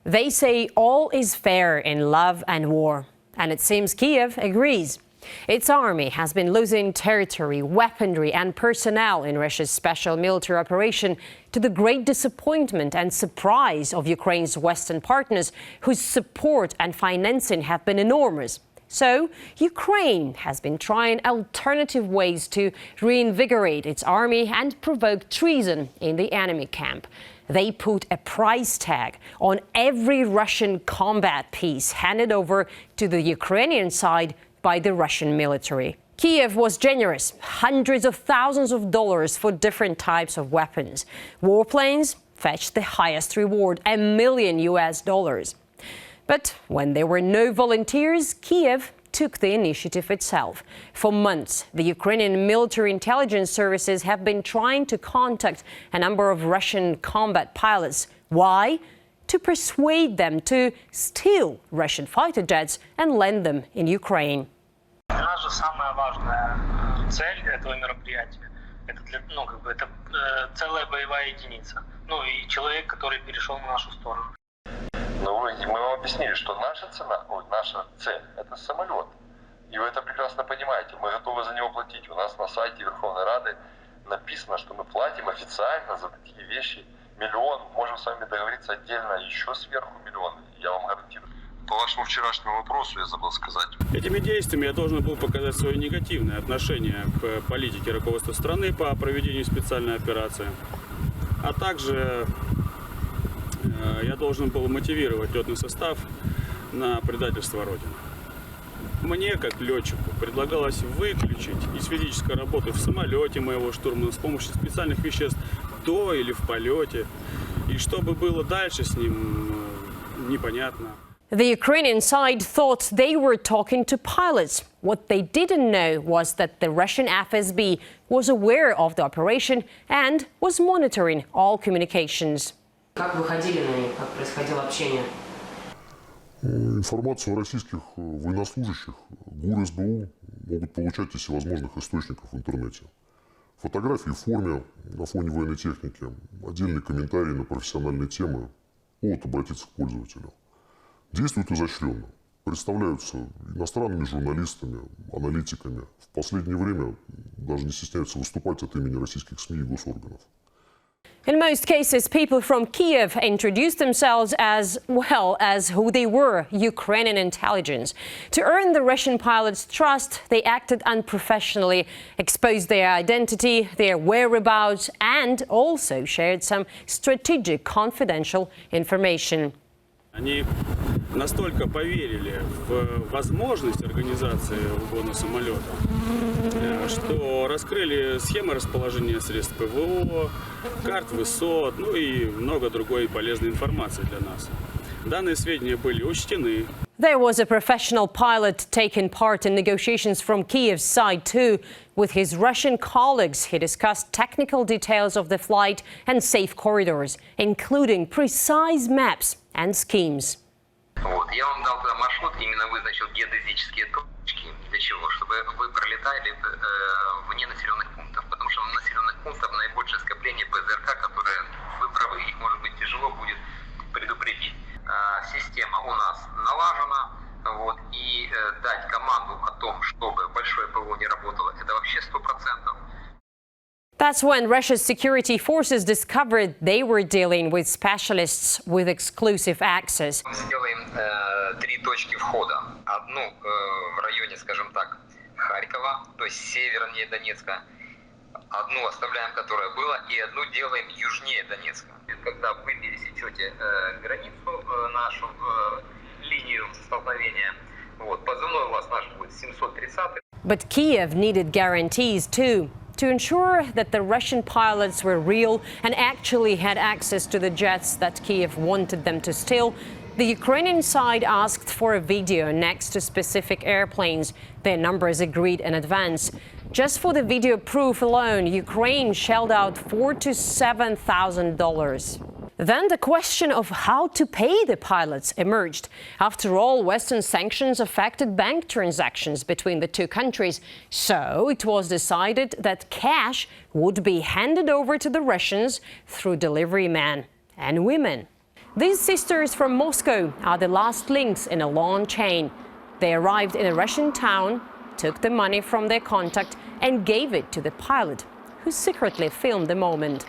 They say all is fair in love and war, and it seems Kiev agrees. Its army has been losing territory, weaponry and personnel in Russia's special military operation, to the great disappointment and surprise of Ukraine's Western partners, whose support and financing have been enormous. So, Ukraine has been trying alternative ways to reinvigorate its army and provoke treason in the enemy camp. They put a price tag on every Russian combat piece handed over to the Ukrainian side by the Russian military. Kiev was generous, hundreds of thousands of dollars for different types of weapons. Warplanes fetched the highest reward, $1 million. But when there were no volunteers, Kiev took the initiative itself. For months, the Ukrainian military intelligence services have been trying to contact a number of Russian combat pilots. Why? To persuade them to steal Russian fighter jets and land them in Ukraine. Для нас же самая важная цель этого мероприятия – это целая боевая единица. И человек, который перешел на нашу сторону. Мы вам объяснили, что наша цель – это самолет. И вы это прекрасно понимаете. Мы готовы за него платить. У нас на сайте Верховной Рады написано, что мы платим официально за такие вещи миллион. Можем с вами договориться отдельно еще сверху миллион. Я вам гарантирую. По вашему вчерашнему вопросу я забыл сказать. Этими действиями я должен был показать свое негативное отношение к политике руководства страны по проведению специальной операции. А также я должен был мотивировать летный состав на предательство Родины. Мне, как летчику, предлагалось выключить из физической работы в самолете моего штурмана с помощью специальных веществ до или в полете. И что бы было дальше с ним, непонятно. The Ukrainian side thought they were talking to pilots. What they didn't know was that the Russian FSB was aware of the operation and was monitoring all communications. Как выходили на них, как происходило общение? Информацию о российских военнослужащих ГУР СБУ могут получать из всевозможных источников в интернете. Фотографии в форме на фоне военной техники, отдельные комментарии на профессиональные темы могут обратиться к пользователю. Действуют изощренно, представляются иностранными журналистами, аналитиками. В последнее время даже не стесняются выступать от имени российских СМИ и госорганов. In most cases, people from Kiev introduced themselves as well as who they were, Ukrainian intelligence. To earn the Russian pilots' trust, they acted unprofessionally, exposed their identity, their whereabouts, and also shared some strategic confidential information. Они настолько поверили в возможность организации угона самолета, что раскрыли схемы расположения средств ПВО, карт высот, и много другой полезной информации для нас. Данные сведения были учтены. There was a professional pilot taking part in negotiations from Kiev's side too. With his Russian colleagues, he discussed technical details of the flight and safe corridors, including precise maps and schemes. Я вам дал туда маршрут, именно вызначил геодезические точки. Для чего? Чтобы вы пролетали вне населенных пунктов. Потому что в населенных пунктах наибольшее скопление ПЗРК, которые вы правы, их может быть тяжело будет предупредить. Система у нас налажена, и дать команду о том, чтобы большое ПВО не работало, это вообще 100%. That's when Russia's security forces discovered they were dealing with specialists with exclusive access. Мы сделаем 3 точки входа. Одну в районе, скажем так, Харькова, то есть севернее Донецка. Одну оставляем, которая была, и одну делаем южнее Донецка. Когда вы пересечете границу, нашу линию столкновения, позывной у вас наш будет 730. But Kiev needed guarantees too. To ensure that the Russian pilots were real and actually had access to the jets that Kiev wanted them to steal, the Ukrainian side asked for a video next to specific airplanes. Their numbers agreed in advance. Just for the video proof alone, Ukraine shelled out $4,000 to $7,000. Then the question of how to pay the pilots emerged. After all, Western sanctions affected bank transactions between the two countries. So it was decided that cash would be handed over to the Russians through delivery men and women. These sisters from Moscow are the last links in a long chain. They arrived in a Russian town, took the money from their contact and gave it to the pilot, who secretly filmed the moment.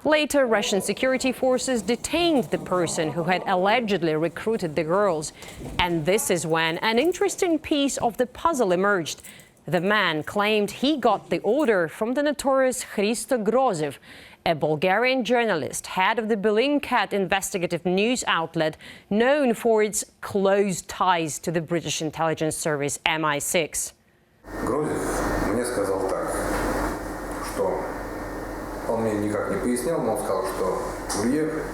Later, Russian security forces detained the person who had allegedly recruited the girls. And this is when an interesting piece of the puzzle emerged. The man claimed he got the order from the notorious Hristo Grozev, a Bulgarian journalist, head of the Bellingcat investigative news outlet, known for its close ties to the British intelligence service MI6. Грузев мне сказал так, что он мне никак не пояснял, но он сказал, что курьер,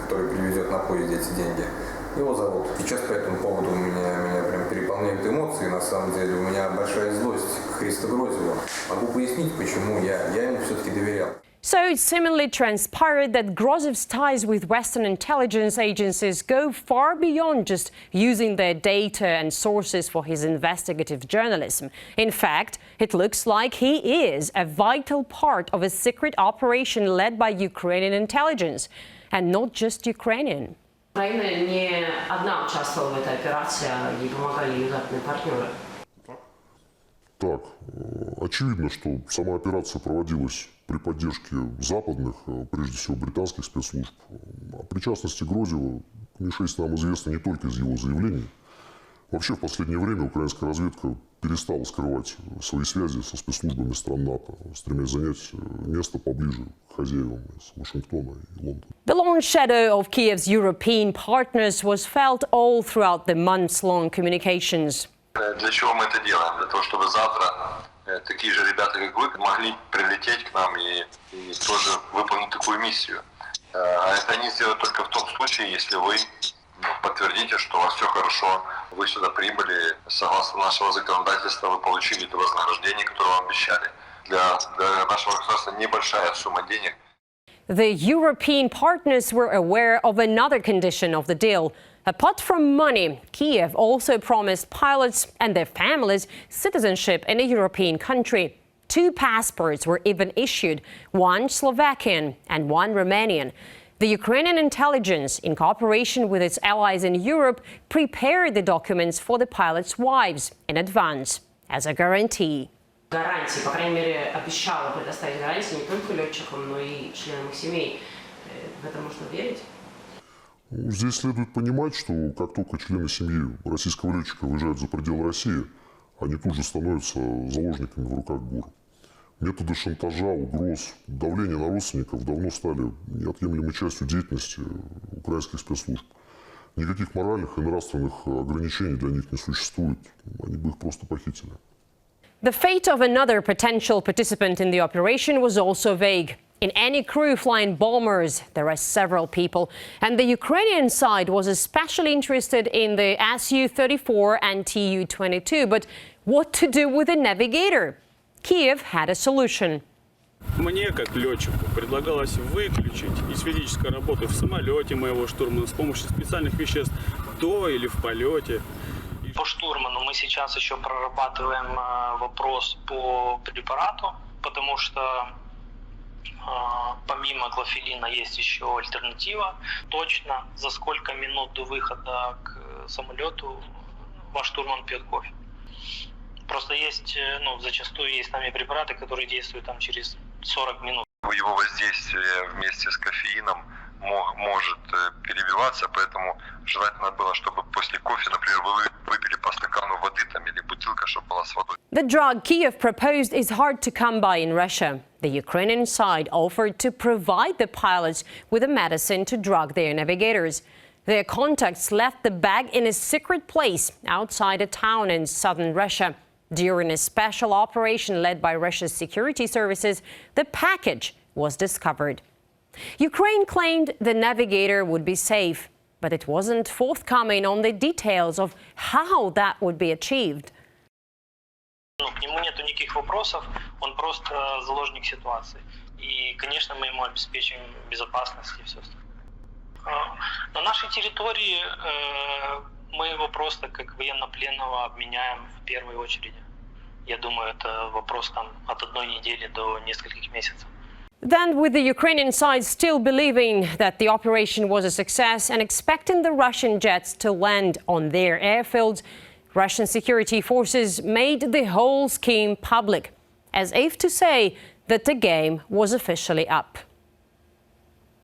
который привезет на поезде эти деньги, его зовут. Сейчас по этому поводу меня прям переполняют эмоции. На самом деле у меня большая злость к Христу Грозеву. Могу пояснить, почему я ему все-таки доверял. So it seemingly transpired that Grozev's ties with Western intelligence agencies go far beyond just using their data and sources for his investigative journalism. In fact, it looks like he is a vital part of a secret operation led by Ukrainian intelligence, and not just Ukrainian. Украина не одна участвовала в этой операции, а ей помогали ее западные партнеры. Так, очевидно, что сама операция проводилась при поддержке западных, прежде всего британских спецслужб. О причастности Грозева к МИ-6 нам известно не только из его заявлений. Вообще, в последнее время украинская разведка перестала скрывать свои связи со спецслужбами стран НАТО, стремясь занять место поближе к хозяевам из Вашингтона и Лондона. The long shadow of Kiev's European partners was felt all throughout the months-long communications. Для чего мы это делаем? Для того, чтобы завтра такие же ребята, как вы, могли прилететь к нам и тоже выполнить такую миссию. А это они сделают только в том случае, если вы подтвердите, что у вас все хорошо, вы сюда прибыли, согласно нашего законодательства, вы получили это вознаграждение, которое вам обещали. Для нашего государства небольшая сумма денег. The European partners were aware of another condition of the deal. Apart from money, Kiev also promised pilots and their families citizenship in a European country. 2 passports were even issued, one Slovakian and one Romanian. The Ukrainian intelligence, in cooperation with its allies in Europe, prepared the documents for the pilots' wives in advance as a guarantee. Гарантии, по крайней мере, обещала предоставить гарантии не только летчикам, но и членам их семей. В это можно верить? Здесь следует понимать, что как только члены семьи российского летчика выезжают за пределы России, они тут же становятся заложниками в руках ГУР. Методы шантажа, угроз, давления на родственников давно стали неотъемлемой частью деятельности украинских спецслужб. Никаких моральных и нравственных ограничений для них не существует. Они бы их просто похитили. The fate of another potential participant in the operation was also vague. In any crew flying bombers, there are several people, and the Ukrainian side was especially interested in the Su-34 and Tu-22. But what to do with the navigator? Kiev had a solution. Мне, как летчику, предлагалось выключить из физической работы в самолете моего штурмана с помощью специальных веществ до или в полете. По штурману мы сейчас еще прорабатываем вопрос по препарату, потому что помимо клофелина есть еще альтернатива. Точно за сколько минут до выхода к самолету ваш штурман пьет кофе. Просто есть, зачастую есть с нами препараты, которые действуют там через 40 минут. Его воздействие вместе с кофеином может перебиваться, поэтому желательно было, чтобы после кофе, например, вы выпили по стакану воды там, или бутылка, чтобы была с водой. The drug Kiev proposed is hard to come by in Russia. The Ukrainian side offered to provide the pilots with a medicine to drug their navigators. Their contacts left the bag in a secret place outside a town in southern Russia. During a special operation led by Russia's security services, the package was discovered. Ukraine claimed the navigator would be safe, but it wasn't forthcoming on the details of how that would be achieved. К нему нету никаких вопросов, он просто заложник ситуации. И, конечно, мы ему обеспечим безопасность и все остальное. На нашей территории мы его просто как военнопленного обменяем в первой очереди. Я думаю, это вопрос там от 1 недели до нескольких месяцев. Then, with the Ukrainian side still believing that the operation was a success and expecting the Russian jets to land on their airfields, Russian security forces made the whole scheme public, as if to say that the game was officially up.